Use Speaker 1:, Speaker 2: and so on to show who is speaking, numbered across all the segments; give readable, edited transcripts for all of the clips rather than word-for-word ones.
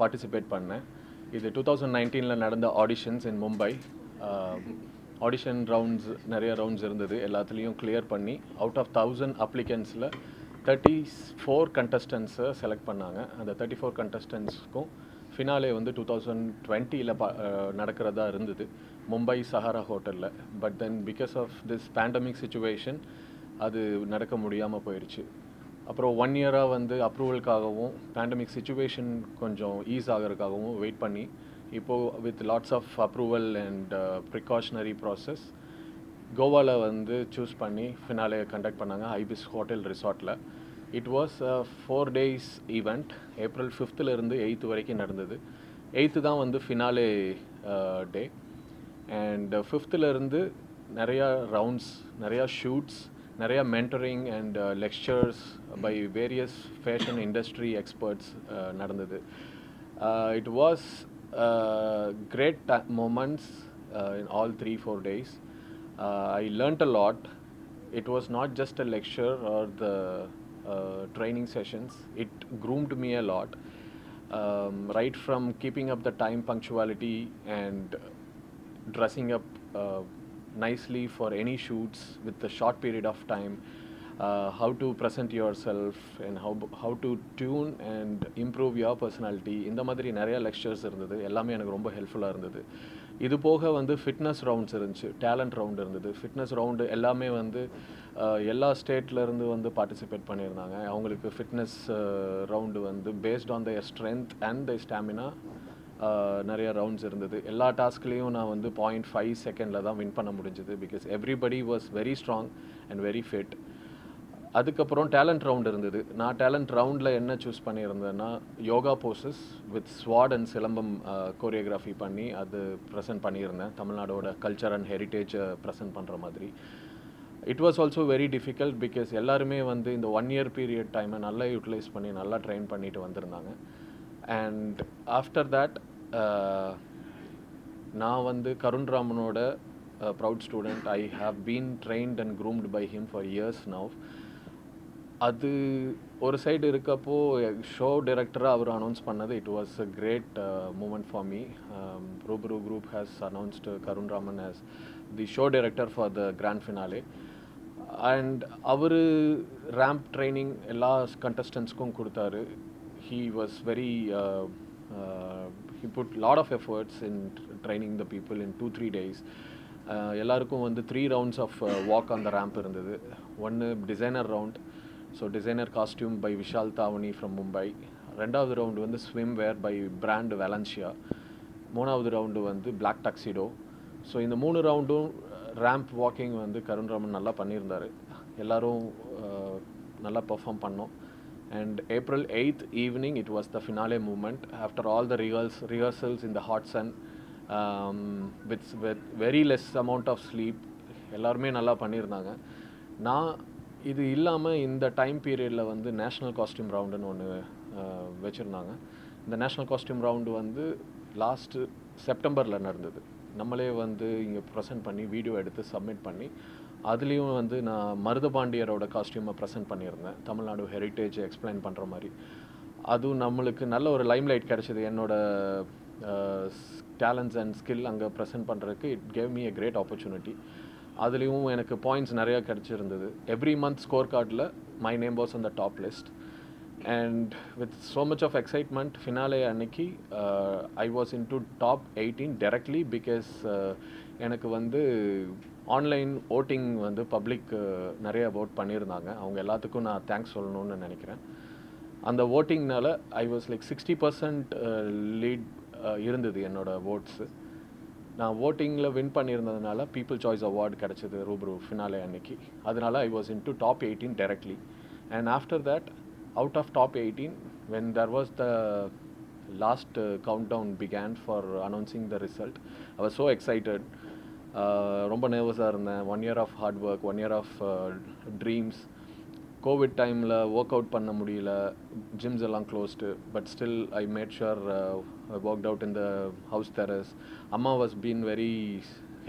Speaker 1: Participate பண்ணேன். இது 2019 நடந்த ஆடிஷன்ஸ் இன் மும்பை. ஆடிஷன் ரவுண்ட்ஸ் நிறைய ரவுண்ட்ஸ் இருந்தது. எல்லாத்துலேயும் கிளியர் பண்ணி அவுட் ஆஃப் 1000 அப்ளிகன்ஸில் 34 கண்டஸ்டன்ஸை செலக்ட் பண்ணாங்க. அந்த 34 கண்டஸ்டன்ஸ்க்கும் ஃபினாலே வந்து 2020 நடக்கிறதா இருந்தது மும்பை சஹாரா ஹோட்டலில். But then because of this pandemic situation அது நடக்க முடியாமல் போயிடுச்சு. அப்புறம் 1 இயராக வந்து அப்ரூவலுக்காகவும் பேண்டமிக் சிச்சுவேஷன் கொஞ்சம் ஈஸ் ஆகிறதுக்காகவும் வெயிட் பண்ணி இப்போது with lots of approval and precautionary process கோவாவில் வந்து சூஸ் பண்ணி ஃபினாலே கண்டக்ட் பண்ணாங்க ஐபிஸ் ஹோட்டல் ரிசார்ட்டில். It was 4 days event. April 5th 8th வரைக்கும் நடந்தது. 8th தான் வந்து ஃபினாலே டே. அண்ட் 5th நிறையா ரவுண்ட்ஸ், நிறையா ஷூட்ஸ், நிறையா mentoring and lectures by various fashion industry experts நடந்தது. It was great moments in all 3-4 days. I learnt a lot. It was not just a lecture or the training sessions. It groomed me a lot. Right from keeping up the time punctuality and dressing up nicely for any shoots with a short period of time, how to present yourself and how to tune and improve your personality. இந்த மாதிரி நிறைய lectures இருந்தது. எல்லாமே எனக்கு ரொம்ப ஹெல்ப்ஃபுல்லாக இருந்தது. இது போக வந்து ஃபிட்னஸ் ரவுண்ட்ஸ் இருந்துச்சு, டேலண்ட் ரவுண்ட் இருந்தது. ஃபிட்னஸ் ரவுண்டு எல்லாமே வந்து எல்லா ஸ்டேட்லேருந்து வந்து பார்ட்டிசிபேட் பண்ணியிருந்தாங்க. அவங்களுக்கு ஃபிட்னஸ் ரவுண்டு வந்து based on the strength and the stamina நிறைய ரவுண்ட்ஸ் இருந்தது. எல்லா டாஸ்க்லேயும் நான் வந்து 0.5 செகண்டில் தான் வின் பண்ண முடிஞ்சது. Because everybody was very strong and very fit. அதுக்கப்புறம் டேலண்ட் ரவுண்ட் இருந்தது. நான் டேலண்ட் ரவுண்டில் என்ன சூஸ் பண்ணியிருந்தேன்னா yoga poses with sword and silambam choreography பண்ணி அது ப்ரெசென்ட் பண்ணியிருந்தேன். தமிழ்நாடோட கல்ச்சர் அண்ட் ஹெரிட்டேஜை ப்ரெசென்ட் பண்ணுற மாதிரி. It was also very difficult because எல்லாருமே வந்து இந்த 1 year பீரியட் டைமை நல்லா யூட்டிலைஸ் பண்ணி நல்லா ட்ரெயின் பண்ணிட்டு வந்திருந்தாங்க. அண்ட் ஆஃப்டர் தேட் நான் வந்து கருண் ராமனோட proud student. I have been trained and groomed by him for years now. அது ஒரு சைடு இருக்கப்போ ஷோ டைரக்டராக அவர் அனௌன்ஸ் பண்ணது it was a great moment for me. Rubaru group has announced Karun Raman as the show director for the grand finale. And அவர் ramp training எல்லா கண்டஸ்டன்ஸ்க்கும் கொடுத்தாரு. he was very he put lot of efforts in training the people in 2-3 days. எல்லாருக்கும் வந்து 3 rounds of walk on the ramp இருந்தது. ஒன்று designer round, so designer costume by Vishal Dhavani from Mumbai. 2வது round வந்து swim wear by brand Valencia. 3வது round வந்து black டக்ஸிடோ. So இந்த 3 ரவுண்டும் ramp walking வந்து கருண் ராமன் நல்லா பண்ணியிருந்தார். எல்லோரும் நல்லா பெர்ஃபார்ம் பண்ணோம். And April 8th evening it was the finale movement. After all the rehearsals in the hot sun, with very less amount of sleep, எல்லாருமே நல்லா பண்ணியிருந்தாங்க. நான் இது இல்லாமல் இந்த டைம் பீரியடில் வந்து நேஷ்னல் காஸ்டியூம் ரவுண்டுன்னு ஒன்று வச்சுருந்தாங்க. இந்த நேஷ்னல் காஸ்டியூம் ரவுண்டு வந்து லாஸ்ட்டு செப்டம்பரில் நடந்தது. நம்மளே வந்து இங்கே ப்ரெசென்ட் பண்ணி வீடியோ எடுத்து சப்மிட் பண்ணி அதுலேயும் வந்து நான் மருதபாண்டியரோட காஸ்டியூமை ப்ரெசென்ட் பண்ணியிருந்தேன், தமிழ்நாடு ஹெரிட்டேஜ் எக்ஸ்பிளைன் பண்ணுற மாதிரி. அதுவும் நம்மளுக்கு நல்ல ஒரு லைம்லைட் கிடச்சிது. என்னோடய டேலண்ட்ஸ் அண்ட் ஸ்கில் அங்கே ப்ரெசென்ட் பண்ணுறதுக்கு it gave me a great opportunity. அதுலேயும் எனக்கு பாயிண்ட்ஸ் நிறையா கிடச்சிருந்தது. எவ்ரி மந்த் ஸ்கோர் கார்டில் my name was on the top list. And with so much of excitement finale அன்னைக்கு I was in to top 18 directly because எனக்கு வந்து online voting வந்து public நிறைய ஓட் பண்ணியிருந்தாங்க. அவங்க எல்லாத்துக்கும் நான் தேங்க்ஸ் சொல்லணும்னு நினைக்கிறேன். அந்த ஓட்டிங்னால ஐ வாஸ் லைக் 60% லீட் இருந்தது என்னோடய ஓட்ஸு. நான் ஓட்டிங்கில் வின் பண்ணியிருந்ததுனால பீப்புள் சாய்ஸ் அவார்டு கிடச்சிது ரூபரு ஃபினாலே அன்னைக்கு. அதனால ஐ was in to top 18 directly. And after that out of top 18 when there was the last countdown began for announcing the result, I was so excited. ரொம்ப நர்வஸாக இருந்தேன். 1 year of hard work, 1 year of dreams. Covid டைமில் work out பண்ண முடியல, gyms எல்லாம் closed. But still I made sure I worked out in the house terrace. அம்மா was been very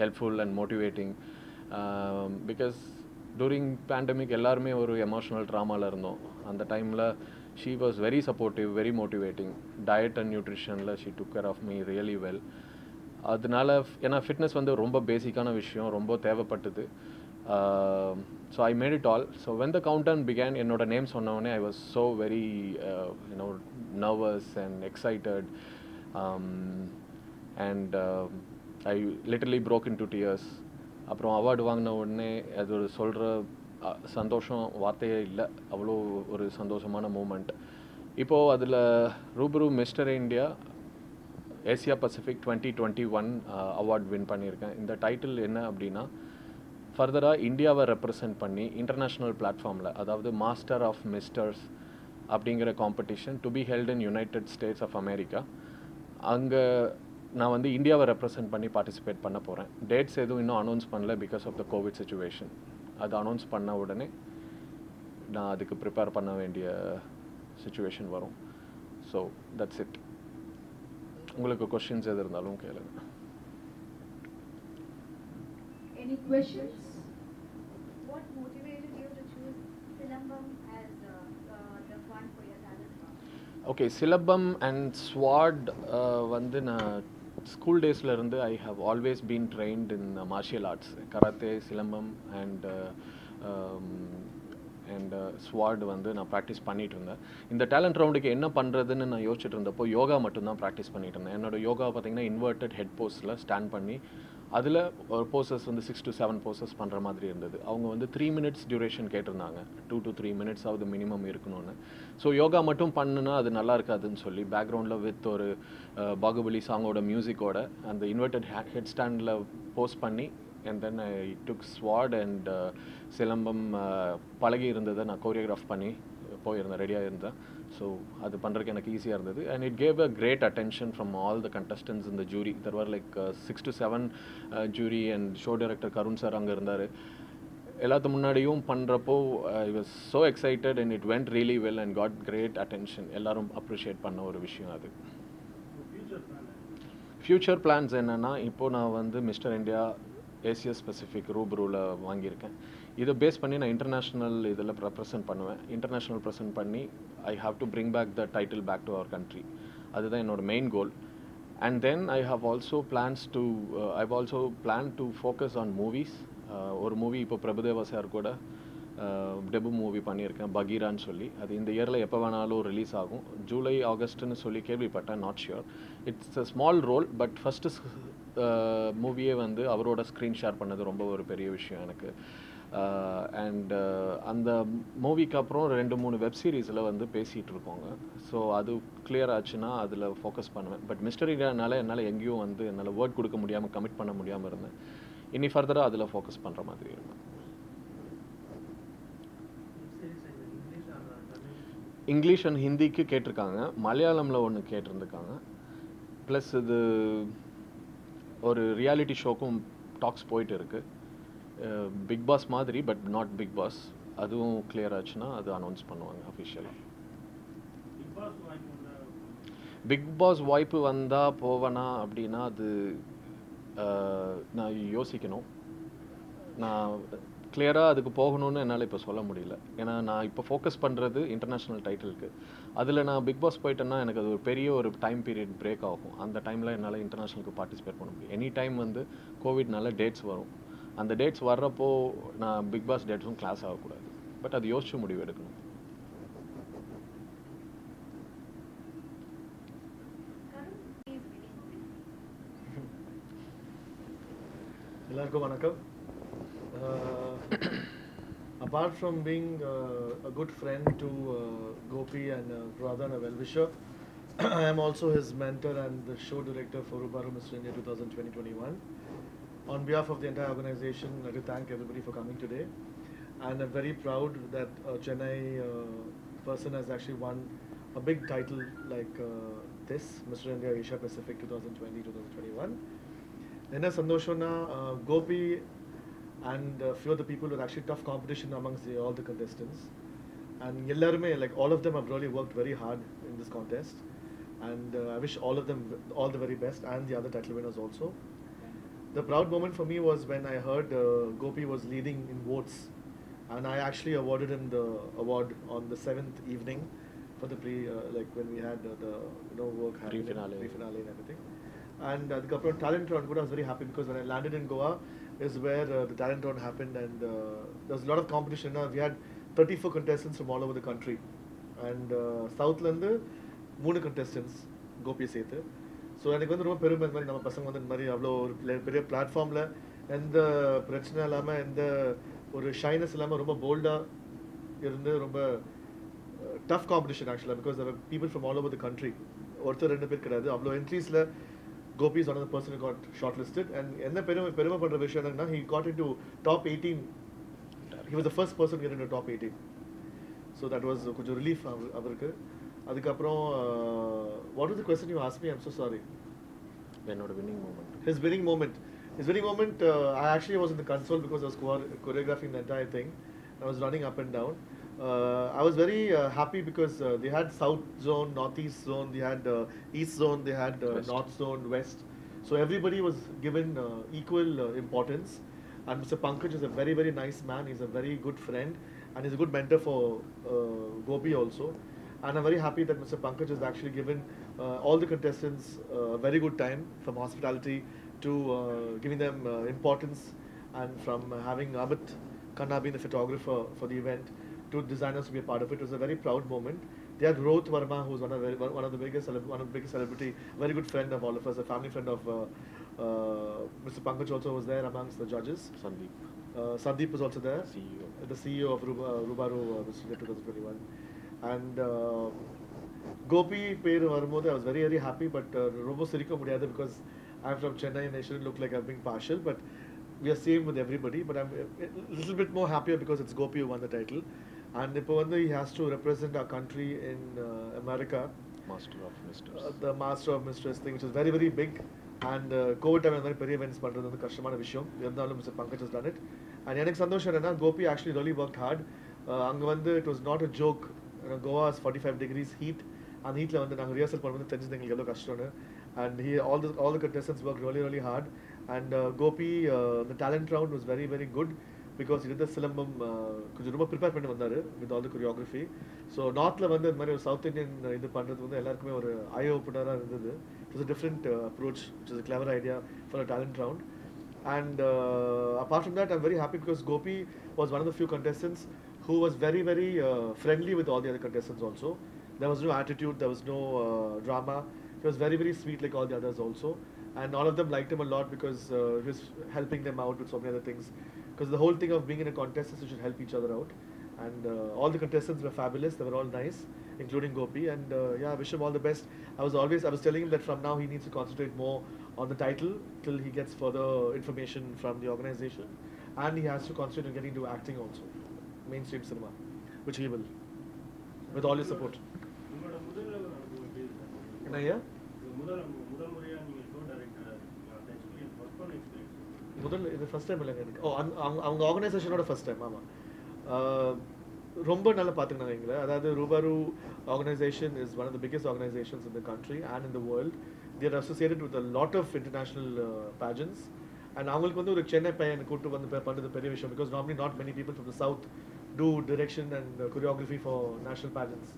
Speaker 1: helpful and motivating because during pandemic எல்லாருமே ஒரு emotional ட்ராமாவில் இருந்தோம். அந்த டைமில் she was very supportive, very motivating. Diet and nutrition la she took care of me really well. அதனால ஏன்னா fitness வந்து ரொம்ப பேசிக்கான விஷயம், ரொம்ப தேவைப்பட்டது. So I made it all. So when the countdown began, என்னோட நேம் சொன்னவொடனே I was so very you know nervous and excited, and I literally broke into tears. அப்புறம் அவார்டு வாங்கின உடனே அது ஒரு சொல்கிற சந்தோஷம் வார்த்தையே இல்லை, அவ்வளோ ஒரு சந்தோஷமான மூமெண்ட். இப்போது அதில் Rubaru Mister India Asia Pacific 2021 award win பண்ணியிருக்கேன். இந்த டைட்டில் என்ன அப்படின்னா, ஃபர்தராக இந்தியாவை ரெப்ரசன்ட் பண்ணி இன்டர்நேஷ்னல் பிளாட்ஃபார்மில், அதாவது மாஸ்டர் ஆஃப் மிஸ்டர்ஸ் அப்படிங்கிற competition to be held in United States of America, அங்கே நான் வந்து இந்தியாவை ரெப்ரசன்ட் பண்ணி பார்ட்டிசிபேட் பண்ண போகிறேன். டேட்ஸ் எதுவும் இன்னும் அனௌன்ஸ் பண்ணல because of the covid situation. அது அனௌன்ஸ் பண்ண உடனே நான் அதுக்கு ப்ரிப்பேர் பண்ண வேண்டிய சுச்சுவேஷன் வரும். So that's it. உங்களுக்கு கொஸ்டின்ஸ் எது இருந்தாலும் கேளுங்க.
Speaker 2: Any questions? What motivated you to choose Silambam as the one for your talent?
Speaker 1: Okay, silambam and sword வந்து நான் ஸ்கூல் டேஸில் இருந்து I have always been trained in martial arts, karate, silambam and sword வந்து நான் ப்ராக்டிஸ் பண்ணிகிட்டு இருந்தேன். இந்த டேலண்ட் ரவுண்டுக்கு என்ன பண்ணுறதுன்னு நான் யோசிச்சுட்டு இருந்தப்போ யோகா மட்டும்தான் ப்ராக்டிஸ் பண்ணிகிட்டு இருந்தேன். என்னோட யோகா பார்த்திங்கன்னா இன்வெர்டட் ஹெட் போஸில் ஸ்டாண்ட் பண்ணி அதில் ஒரு போசஸ் வந்து 6 to 7 போசஸ் பண்ணுற மாதிரி இருந்தது. அவங்க வந்து 3 minutes டியூரேஷன் கேட்டிருந்தாங்க, 2 to 3 minutes ஆகுது மினிமம் இருக்கணும்னு. ஸோ யோகா மட்டும் பண்ணுனா அது நல்லா இருக்காதுன்னு சொல்லி பேக்ரவுண்டில் வித் ஒரு பாகுபலி சாங்கோட மியூசிக்கோட அந்த இன்வெர்டட் ஹெட் ஸ்டாண்டில் போஸ்ட் பண்ணி and then I took sword and silambam பழகி இருந்ததை நான் கோரியோகிராஃப் பண்ணி போயிருந்தேன், ரெடியாக இருந்தேன். ஸோ அது பண்ணுறதுக்கு எனக்கு ஈஸியாக இருந்தது. And it gave a great attention from all the contestants in the jury. There were like 6 to 7 jury and show director Karun sir அங்கே இருந்தார். எல்லாத்து முன்னாடியும் பண்ணுறப்போ I was so excited and it went really well and got great attention. எல்லோரும் appreciate பண்ண ஒரு விஷயம் அது. ஃப்யூச்சர் பிளான்ஸ் என்னென்னா, இப்போது நான் வந்து மிஸ்டர் இந்தியா ஏசியா ஸ்பெசிஃபிக் ரூபரூவில் வாங்கியிருக்கேன். இதை பேஸ் பண்ணி நான் இன்டர்நேஷ்னல் இதில் ரெப்ரசன்ட் பண்ணுவேன். இன்டர்நேஷ்னல் ப்ரெசென்ட் பண்ணி I have to bring back the title back to our country. அதுதான் என்னோட main goal. And then I have also plan to focus on movies. ஒரு மூவி இப்போ பிரபுதேவா சார் கூட டெபு மூவி பண்ணியிருக்கேன், பகீரான்னு சொல்லி. அது இந்த இயரில் எப்போ வேணாலும் ரிலீஸ் ஆகும், ஜூலை ஆகஸ்ட்டுன்னு சொல்லி கேள்விப்பட்டேன், not sure. It's a small role, but first மூவியே வந்து அவரோட ஸ்க்ரீன் ஷேர் பண்ணது ரொம்ப ஒரு பெரிய விஷயம் எனக்கு. அண்ட் அந்த மூவிக்கு அப்புறம் 2-3 வெப் சீரிஸில் வந்து பேசிகிட்டு இருக்கோங்க. ஸோ அது கிளியர் ஆச்சுன்னா அதில் ஃபோக்கஸ் பண்ணுவேன். பட் மிஸ்டர் இந்தியானால என்னால் எங்கேயும் வந்து என்னால் வேர்ட் கொடுக்க முடியாமல், கமிட் பண்ண முடியாமல் இருந்தேன். இனி ஃபர்தராக அதில் ஃபோக்கஸ் பண்ணுற மாதிரி இருந்தேன். இங்கிலீஷ் அண்ட் ஹிந்திக்கு கேட்டிருக்காங்க, மலையாளமில் ஒன்று கேட்டிருந்துருக்காங்க. ப்ளஸ் இது ஒரு ரியாலிட்டி ஷோக்கும் டாக்ஸ் போயிட்டு இருக்குது, பிக் பாஸ் மாதிரி, பட் நாட் பிக் பாஸ். அதுவும் கிளியர் ஆச்சுன்னா அது அனௌன்ஸ் பண்ணுவாங்க அஃபிஷியலாக. பிக் பாஸ் வாய்ப்பு வந்தால் போவேனா அப்படின்னா அது நான் யோசிக்கணும். நான் கிளியராக அதுக்கு போகணும்னு என்னால் இப்போ சொல்ல முடியல. ஏன்னா நான் இப்போ ஃபோக்கஸ் பண்ணுறது இன்டர்நேஷ்னல் டைட்டிலுக்கு. அதில் நான் பிக் பாஸ் போயிட்டேன்னா எனக்கு அது ஒரு பெரிய ஒரு டைம் பீரியட் பிரேக் ஆகும். அந்த டைமில் என்னால் இன்டர்நேஷ்னலுக்கு பார்ட்டிசிபேட் பண்ண முடியும். எனி டைம் வந்து கோவிட்னால டேட்ஸ் வரும். அந்த டேட்ஸ் வர்றப்போ நான் பிக் பாஸ் டேட்ஸும் கிளாஸ் ஆகக்கூடாது. பட் அது யோசிச்சு முடிவு எடுக்கணும்.
Speaker 3: எல்லாருக்கும் வணக்கம். Apart from being a good friend to Gopi and brother and a well-wisher, I am also his mentor and the show director for Roobaru Mr. India 2020-21. On behalf of the entire organization, I'd like to thank everybody for coming today. And I'm very proud that a Chennai person has actually won a big title like this, Mr. India Asia Pacific 2020-2021. Enna sandoshona Gopi and a few of the people with actually tough competition amongst all the contestants. And ellarume, like all of them have really worked very hard in this contest. And I wish all of them all the very best, and the other title winners also. The proud moment for me was when I heard Gopi was leading in votes, and I actually awarded him the award on the 7th evening for the like when we had the work happening,
Speaker 1: Pre-finale.
Speaker 3: pre-finale and everything. And the talent round, I was very happy because when I landed in Goa is where the talent round happened, and there was a lot of competition. We had 34 contestants from all over the country, and Southல இருந்து 3 contestants கோபியை சேர்த்து. So எனக்கு வந்து ரொம்ப பெருமை இந்த மாதிரி நம்ம பசங்க வந்து இந்த மாதிரி அவ்வளோ ஒரு பெரிய பிளாட்ஃபார்மில் எந்த பிரச்சனை இல்லாமல் எந்த ஒரு ஷைனஸ் இல்லாமல் ரொம்ப போல்டாக இருந்து ரொம்ப டஃப் காம்படிஷன் ஆக்சுவலாக because people from all over the country ஒருத்தர் 2 பேர் கிடையாது. அவ்வளோ என்ட்ரீஸில் Gopi is one of the person got shortlisted. And என்ன பெருமைப்படுற விஷயம் என்னன்னா he got into top 18. He was the first person to get into top 18. So that was கொஞ்சம் ரிலீஃப் அவருக்கு. அதுக்கப்புறம் what was the question you asked me? I'm so sorry.
Speaker 1: என்னோட winning moment.
Speaker 3: His winning moment. I actually was in the console because I was choreographing the entire thing. I was running up and down. I was very happy because they had South Zone, Northeast Zone, they had East Zone, they had
Speaker 1: West.
Speaker 3: North Zone, West. So everybody was given equal importance. And Mr. Pankaj is a very, very nice man. He's a very good friend and he's a good mentor for Gopi also. And I'm very happy that Mr. Pankaj has actually given all the contestants a very good time, from hospitality to giving them importance, and from having Amit Khanna being the photographer for the event to designers to be a part of it. It was a very proud moment. They had Rohit Verma, who's one of the biggest celebrity, very good friend of all of us, a family friend of Mr. Pankaj also was there amongst the judges.
Speaker 1: Sandeep,
Speaker 3: Sandeep was also there,
Speaker 1: CEO.
Speaker 3: the CEO of Rubaru Mr. 2021. And Gopi பேர் வரும்போது I was very, very happy, but ரொம்ப சிரிக்க முடியாது because I'm from Chennai and I shouldn't look like I'm being partial, but we are same with everybody. But I'm a little bit more happier because it's Gopi who won the title. And இப்போ வந்து he has to represent our country in America.
Speaker 1: Master of Mysteries.
Speaker 3: The Master of Mysteries thing, which is very, very big. And Covid time அந்த மாதிரி பெரிய events பண்ணுறது வந்து கஷ்டமான விஷயம். இருந்தாலும் Mr. Pankaj has done it. And எனக்கு சந்தோஷம் என்னன்னா Gopi actually really worked hard. அங்கே வந்து it was not a joke. Goa is 45 degrees heat. And heatல வந்து நாங்கள் ரிஹர்சல் பண்ணும்போது தெரிஞ்சது எங்களுக்கு எவ்வளோ கஷ்டம்னு. And all the contestants worked really, really hard. And Gopi, the talent round was very, very good because he did the silambam கொஞ்சம் ரொம்ப prepare பண்ணி வந்தார் with all the choreography. So நார்த்தில் வந்து இந்த மாதிரி ஒரு சவுத் இந்தியன் இது பண்ணுறது வந்து எல்லாருக்குமே ஒரு ஐ ஓப்பனராக இருந்தது. It was a different approach, which is a clever idea for a talent round. And apart from that, I'm very happy because Gopi was one of the few contestants who was very, very friendly with all the other contestants also. There was no attitude, there was no drama. He was very, very sweet like all the others also. And all of them liked him a lot because he was helping them out with so many other things. Because the whole thing of being in a contest is you should help each other out. And all the contestants were fabulous, they were all nice, including Gopi. And yeah, I wish him all the best. I was telling him that from now he needs to concentrate more on the title till he gets further information from the organization. And he has to concentrate on getting into acting also, mainstream cinema, which he will, with all his support.
Speaker 4: உங்களோட முதல் அனுபவம் எப்படி இருக்கு?
Speaker 3: என்ன ஐயா?
Speaker 4: முதல் முறையா நீங்க ஷோ டைரக்டரா இருக்கீங்க. அந்த எக்ஸ்பீரியன்ஸ், ஒர்க் பண்ண எக்ஸ்பீரியன்ஸ்.
Speaker 3: முதல்ல இது ஃபர்ஸ்ட் டைம் இல்லைங்க எனக்கு. அவங்க ஆர்கனைசேஷனோட ஃபர்ஸ்ட் டைம். ஆமாம், ரொம்ப நல்லா பார்த்துக்கினாங்க எங்களை. அதாவது Rubaru organisation is one of the biggest organisations in the country and in the world. They're associated with a lot of international pageants. And அவங்களுக்கு வந்து ஒரு சென்னை பையனை கூட்டு வந்து பண்ணுறது பெரிய விஷயம். Because normally not many people from the south do direction and choreography for national pageants.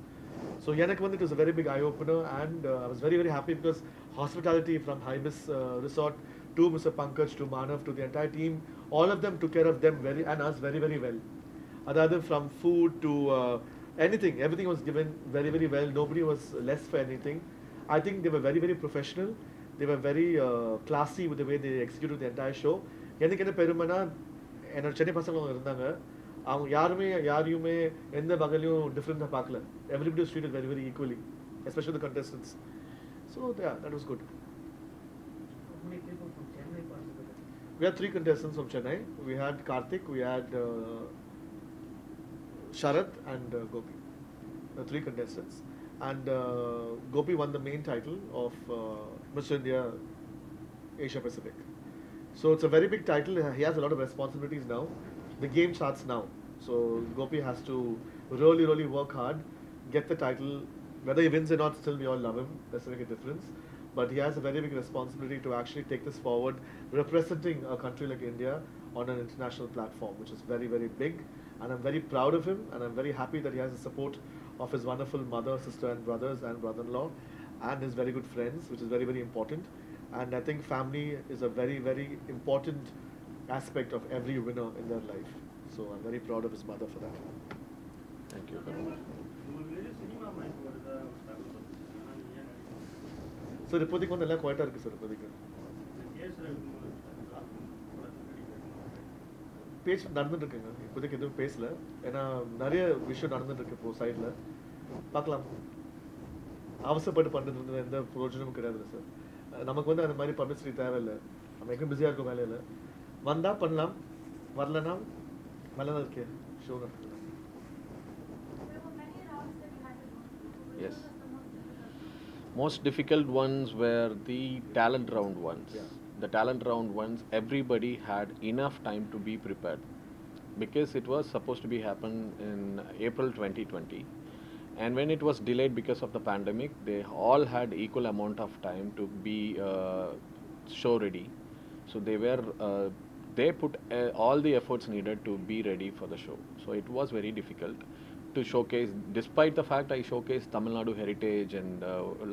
Speaker 3: So எனக்கு வந்து it was a very big eye opener, and I was very, very happy because hospitality from Ibis Resort to Mr. Pankaj to Manav to the entire team, all of them took care of them and us very, very well. Other from food to anything, everything was given very, very well. Nobody was less for anything. I think they were very, very professional. They were very classy with the way they executed the entire show. எனக்கு என்ன பெருமைனா என்னோட சென்னை பசங்க இருந்தாங்க. அவங்க யாரையுமே எந்த வகையிலையும் டிஃப்ரெண்டாக பார்க்கல. Everybody was treated very, very equally, especially the contestants. So yeah, that was good.
Speaker 5: How many people from Chennai participated?
Speaker 3: We had 3 contestants from Chennai. We had Karthik, we had Sharad and Gopi. 3 contestants. And Gopi won the main title of Mr. India Asia Pacific. So it's a very big title. He has a lot of responsibilities now. The game starts now. So Gopi has to really, really work hard, get the title. Whether he wins or not, still we all love him. Doesn't make a difference. But he has a very big responsibility to actually take this forward, representing a country like India on an international platform, which is very, very big. And I'm very proud of him, and I'm very happy that he has the support of his wonderful mother, sister, and brothers and brother-in-law, and his very good friends, which is very, very important. And I think family is a very, very important aspect of every winner in their life. So I'm very proud of his mother for that.
Speaker 1: Thank you.
Speaker 4: உங்களுக்கு வெளியே cinema mic வருதா தகவல் வந்துச்சு ஆனால் நீ ஏன் நடிக்கிறீங்க
Speaker 3: sir இப்போதைக்கு வந்து எல்லாம் குவாய்ட்டாக இருக்குது சார் இப்போதைக்கு.
Speaker 4: கேஸில் இருக்கும்போது
Speaker 3: பேச்சு நடந்துட்டு இருக்குங்க, இப்போதைக்கு எதுவும் பேசல. ஏன்னா நிறைய விஷயம் நடந்துட்டு இருக்கு இப்போ சைடில். பார்க்கலாம், அவசரப்பட்டு பண்ணுறது எந்த பிரயோஜனமும் கிடையாதுல்ல சார். நமக்கு வந்து அந்த மாதிரி பப்ளிசிட்டி தேவையில்லை. நம்ம எங்கே பிஸியாக இருக்கும் வேலையில். வந்தால் பண்ணலாம், வரலன்னா நல்லா இருக்கே ஷோ நடக்குது.
Speaker 2: There were many rounds that you had to go through.
Speaker 1: Yes.
Speaker 2: Which was the most difficult?
Speaker 1: Most difficult ones were the talent round ones.
Speaker 3: Yeah.
Speaker 1: The talent round ones, everybody had enough time to be prepared because it was supposed to be happen in April 2020, and when it was delayed because of the pandemic, they all had equal amount of time to be show ready. So they put all the efforts needed to be ready for the show. So it was very difficult to showcase, despite the fact I showcased Tamil Nadu heritage and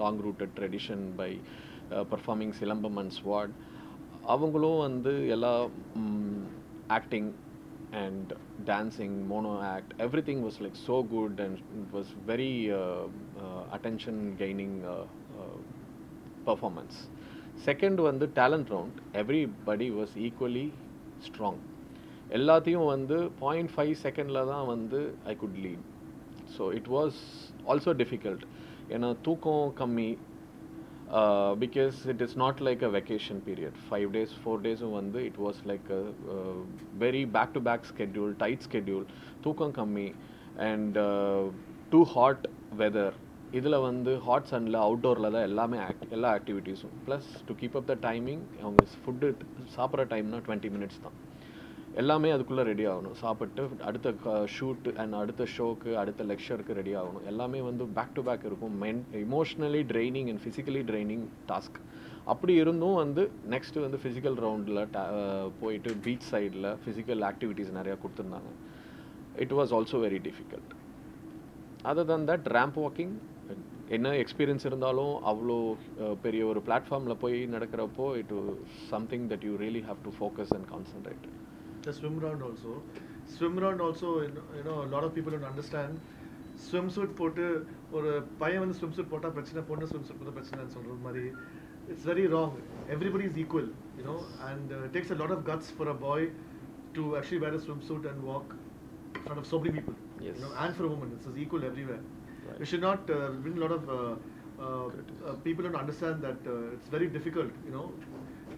Speaker 1: long-rooted tradition by performing Silambam and Sword. அவங்களும் வந்து எல்லா acting and dancing, mono act, everything was like so good and it was very attention gaining performance. Second வந்து talent round, everybody was equally strong. எல்லாத்தையும் வந்து 0.5 செகண்டில் தான் வந்து I could lead. So it was also difficult. ஏன்னா தூக்கம் கம்மி, because it is not like a vacation period. 5 days, 4 days வந்து it was like a very back-to-back schedule, tight schedule. தூக்கம் கம்மி and too hot weather. இதில் வந்து hot சன்னில் அவுட்டோரில் தான் எல்லா ஆக்டிவிட்டீஸும். Plus to keep up the timing, அவங்க ஃபுட்டு சாப்பிட்ற டைம்னா 20 minutes தான். எல்லாமே அதுக்குள்ளே ரெடி ஆகணும். சாப்பிட்டு அடுத்த ஷூட் அண்ட் அடுத்த ஷோக்கு அடுத்த லெக்சருக்கு ரெடி ஆகணும். எல்லாமே வந்து பேக் டு பேக் இருக்கும். Emotionally training and physically training task. அப்படி இருந்தும் வந்து நெக்ஸ்ட்டு வந்து ஃபிசிக்கல் ரவுண்டில் போயிட்டு பீச் சைடில் ஃபிசிக்கல் ஆக்டிவிட்டீஸ் நிறையா கொடுத்துருந்தாங்க. It was also very difficult. Other than that ramp walking, என்ன எக்ஸ்பீரியன்ஸ் இருந்தாலும் அவ்வளோ பெரிய ஒரு பிளாட்ஃபார்மில் போய் நடக்கிறப்போ it something that you really have to focus and concentrate.
Speaker 3: The swim round also, you know, a lot of people don't understand. Swimsuit போட்டு ஒரு பையன் வந்து swimsuit போட்டா பிரச்சனை, பொண்ணு swimsuit போட்டா பிரச்சனைன்னு சொல்ற மாதிரி, it's very wrong. Everybody is equal, you know, and it takes a lot of guts for a boy to actually wear a swimsuit and walk in front of so many people.
Speaker 1: Yes.
Speaker 3: You know, and for a woman, it's equal everywhere.
Speaker 1: Right.
Speaker 3: We should not bring a lot of people don't understand that it's very difficult, you know.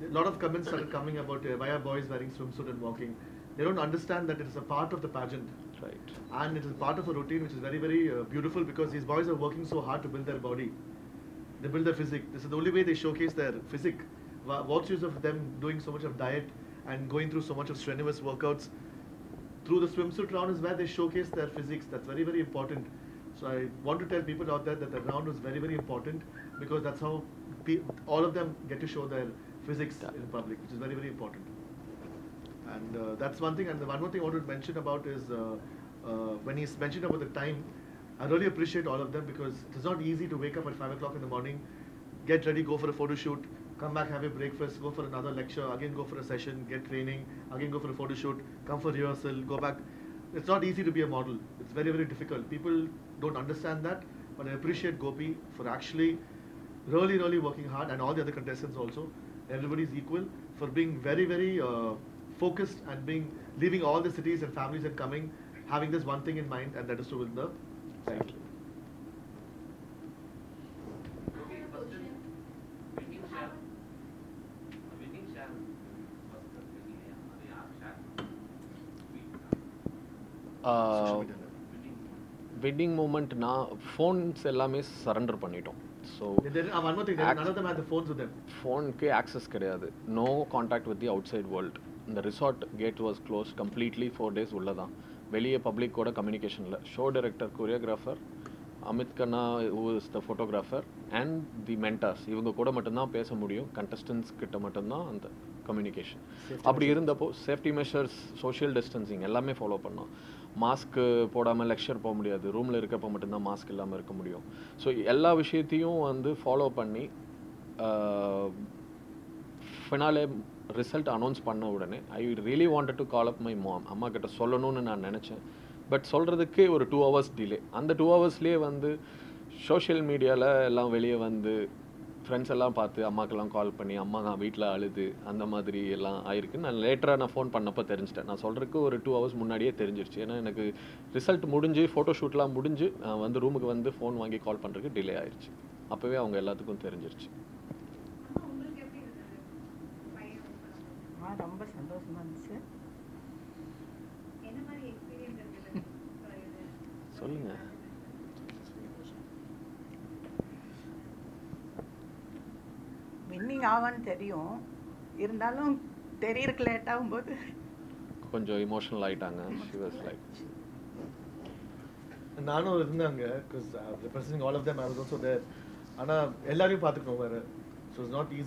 Speaker 3: A lot of comments started coming about why are boys wearing swimsuit and walking. They don't understand that it is a part of the pageant.
Speaker 1: Right.
Speaker 3: And it is part of a routine which is very, very beautiful because these boys are working so hard to build their body. They build their physique. This is the only way they showcase their physique. What's use of them doing so much of diet and going through so much of strenuous workouts? Through the swimsuit round is where they showcase their physiques. That's very, very important. So I want to tell people out there that the round was very, very important because that's how all of them get to show their physics in public, which is very, very important. And that's one thing. And the one more thing I want to mention about is when he's mentioned about the time, I really appreciate all of them because it's not easy to wake up at 5 o'clock in the morning, get ready, go for a photo shoot, come back, have a breakfast, go for another lecture, again go for a session, get training, again go for a photo shoot, come for rehearsal, go back. It's not easy to be a model. It's very, very difficult. People don't understand that, but I appreciate Gopi for actually really, really working hard, and all the other contestants also. Everybody is equal for being very, very focused and leaving all the cities and families and coming, having this one thing in mind, and that is to win the title.
Speaker 5: Okay, first wedding share. Wedding share. First wedding share. அது யார் share?
Speaker 3: Social media.
Speaker 1: Wedding moment நான் phones எல்லாமே surrender பண்ணிட்டோம். So
Speaker 3: One more thing, none of them had the phones with them.
Speaker 1: ஃபோனுக்கு access கிடையாது. No contact with the outside world. இந்த resort gate was close completely 4 days உள்ள தான். வெளியே பப்ளிக்கோட கம்யூனிகேஷனில் show director, choreographer, Amit Khanna who is the photographer and the mentors இவங்க கூட மட்டும்தான் பேச முடியும், contestants கிட்ட மட்டும்தான் அந்த கம்யூனிகேஷன். அப்படி இருந்தப்போ சேஃப்டி மெஷர்ஸ், சோஷியல் டிஸ்டன்சிங் எல்லாமே ஃபாலோ பண்ணோம். மாஸ்க்கு போடாமல் லெக்சர் போக முடியாது, ரூமில் இருக்கப்போ மட்டும்தான் மாஸ்க் இல்லாமல் இருக்க முடியும். ஸோ எல்லா விஷயத்தையும் வந்து ஃபாலோ பண்ணி ஃபினாலே ரிசல்ட் அனௌன்ஸ் பண்ண உடனே I really wanted to call up my mom. அம்மா கிட்ட சொல்லணும்னு நான் நினச்சேன். பட் சொல்கிறதுக்கே ஒரு 2 hours டிலே. அந்த 2 ஹவர்ஸ்லேயே வந்து சோஷியல் மீடியாவில் எல்லாம் வெளியே வந்து ஃப்ரெண்ட்ஸ் எல்லாம் பார்த்து அம்மாக்கெல்லாம் கால் பண்ணி அம்மா நான் வீட்டில் அழுது அந்த மாதிரி எல்லாம் ஆயிருக்கு. நான் லேட்டராக நான் ஃபோன் பண்ணப்போ தெரிஞ்சிட்டேன். நான் சொல்கிறதுக்கு ஒரு 2 hours முன்னாடியே தெரிஞ்சிருச்சு. ஏன்னா எனக்கு ரிசல்ட் முடிஞ்சு ஃபோட்டோஷூட்லாம் முடிஞ்சு நான் வந்து ரூமுக்கு வந்து ஃபோன் வாங்கி கால் பண்ணுறதுக்கு டிலே ஆயிடுச்சு. அப்போவே அவங்க எல்லாத்துக்கும் தெரிஞ்சிருச்சு.
Speaker 2: அம்மா உங்களுக்கு எப்படி இருந்தது பையன் பண்ணும்போது?
Speaker 6: ரொம்ப சந்தோஷமா இருந்துச்சு.
Speaker 2: என்ன மாதிரி எக்ஸ்பீரியன்ஸ் இருக்குது?
Speaker 1: சொல்லுங்கள்.
Speaker 6: வின்னிங் ஆவான்னு தெரியும், இருந்தாலும் தெரியறதுக்கு லேட் ஆகும்போது
Speaker 1: கொஞ்சம் இமோஷனல் ஆகிட்டாங்க. ஷி வாஸ் லைக்
Speaker 3: நானும் இருந்தாங்க because representing all of them I was also there. ஆனால் எல்லாரையும் பார்த்துக்கணும் வேறு. So it's not easy.